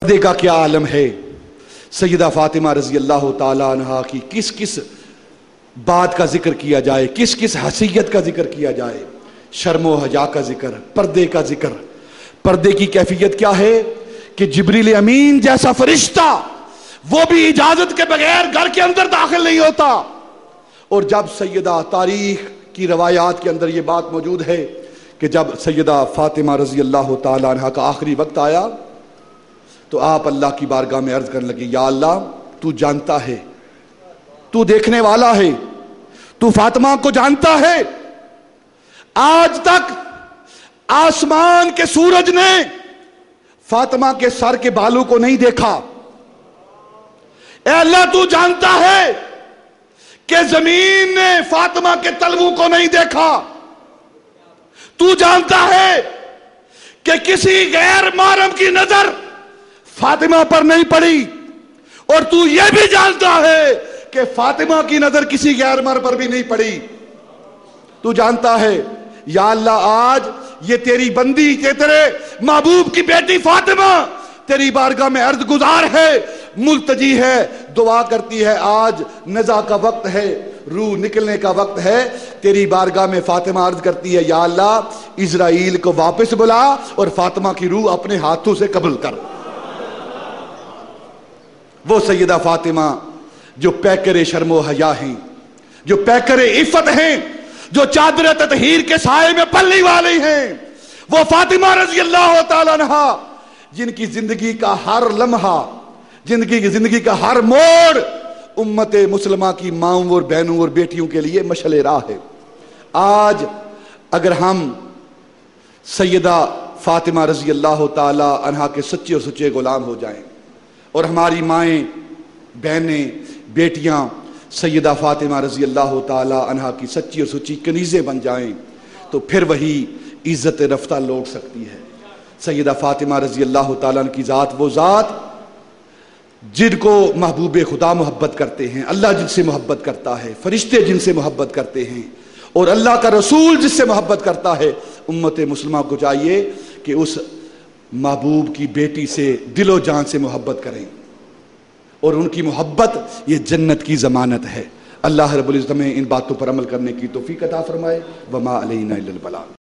پردے کا کیا عالم ہے؟ سیدہ فاطمہ رضی اللہ تعالیٰ عنہا کی کس کس بات کا ذکر کیا جائے، کس کس حیثیت کا ذکر کیا جائے، شرم و حیا کا ذکر، پردے کا ذکر۔ پردے کی کیفیت کیا ہے کہ جبریل امین جیسا فرشتہ وہ بھی اجازت کے بغیر گھر کے اندر داخل نہیں ہوتا۔ اور جب سیدہ تاریخ کی روایات کے اندر یہ بات موجود ہے کہ جب سیدہ فاطمہ رضی اللہ تعالیٰ عنہ کا آخری وقت آیا تو آپ اللہ کی بارگاہ میں عرض کرنے لگے، یا اللہ تو جانتا ہے، تو دیکھنے والا ہے، تو فاطمہ کو جانتا ہے، آج تک آسمان کے سورج نے فاطمہ کے سر کے بالوں کو نہیں دیکھا۔ اے اللہ تو جانتا ہے کہ زمین نے فاطمہ کے تلووں کو نہیں دیکھا، تو جانتا ہے کہ کسی غیر محرم کی نظر فاطمہ پر نہیں پڑی، اور تو یہ بھی جانتا ہے کہ فاطمہ کی نظر کسی غیر محرم پر بھی نہیں پڑی۔ تو جانتا ہے یا اللہ آج یہ تیری بندی، یہ تیرے محبوب کی بیٹی فاطمہ تیری بارگاہ میں عرض گزار ہے، ملتجی ہے، دعا کرتی ہے، آج نزا کا وقت ہے، روح نکلنے کا وقت ہے، تیری بارگاہ میں فاطمہ عرض کرتی ہے یا اللہ اسرائیل کو واپس بلا اور فاطمہ کی روح اپنے ہاتھوں سے قبول کر۔ وہ سیدہ فاطمہ جو پیکر شرم و حیا ہیں، جو پیکر عفت ہیں، جو چادر تطہیر کے سائے میں پلنے والی ہیں، وہ فاطمہ رضی اللہ تعالیٰ عنہا جن کی زندگی کا ہر لمحہ، زندگی کا ہر موڑ امت مسلمہ کی ماؤں اور بہنوں اور بیٹیوں کے لیے مشعل راہ ہے۔ آج اگر ہم سیدہ فاطمہ رضی اللہ تعالیٰ عنہا کے سچے اور سچے غلام ہو جائیں اور ہماری مائیں، بہنیں، بیٹیاں سیدہ فاطمہ رضی اللہ تعالیٰ عنہا کی سچی اور سچی کنیزیں بن جائیں تو پھر وہی عزت رفتہ لوٹ سکتی ہے۔ سیدہ فاطمہ رضی اللہ تعالیٰ عنہ کی ذات وہ ذات جن کو محبوب خدا محبت کرتے ہیں، اللہ جن سے محبت کرتا ہے، فرشتے جن سے محبت کرتے ہیں، اور اللہ کا رسول جس سے محبت کرتا ہے، امت مسلمہ کو چاہیے کہ اس محبوب کی بیٹی سے دل و جان سے محبت کریں، اور ان کی محبت یہ جنت کی ضمانت ہے۔ اللہ رب العزت میں ان باتوں پر عمل کرنے کی توفیق عطا فرمائے۔ وما علینا الا البلاغ۔